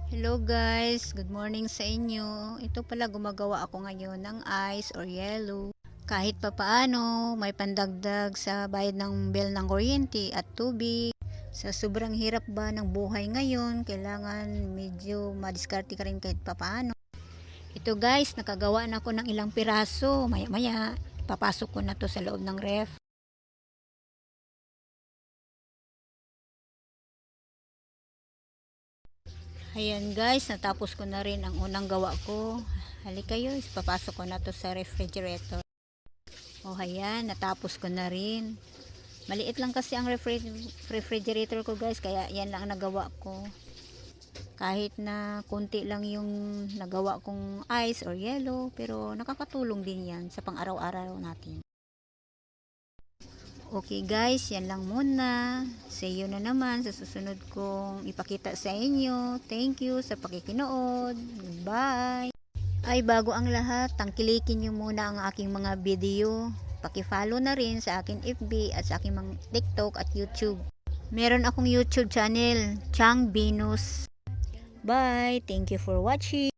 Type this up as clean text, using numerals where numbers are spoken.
Hello guys, good morning sa inyo. Ito pala gumagawa ako ngayon ng ice or yellow. Kahit papaano, may pandagdag sa bayad ng bill ng kuryente at tubig. Sa sobrang hirap ba ng buhay ngayon, kailangan medyo madiskarte ka rin kahit papaano. Ito guys, nakagawa na ako ng ilang piraso. Maya maya, papasok ko na to sa loob ng ref. Ayan guys, natapos ko na rin ang unang gawa ko. Halika kayo, papasok ko na to sa refrigerator. O ayan, natapos ko na rin. Maliit lang kasi ang refrigerator ko guys, kaya yan lang ang nagawa ko. Kahit na konti lang yung nagawa kong ice or yellow, pero nakakatulong din yan sa pang-araw-araw natin. Okay guys, yan lang muna. See you na naman sa susunod kong ipakita sa inyo. Thank you sa pakikinood. Goodbye! Ay, bago ang lahat, tangkilikin nyo muna ang aking mga video. Paki-follow na rin sa akin FB at sa aking mga TikTok at YouTube. Meron akong YouTube channel, Chang Venus. Bye! Thank you for watching.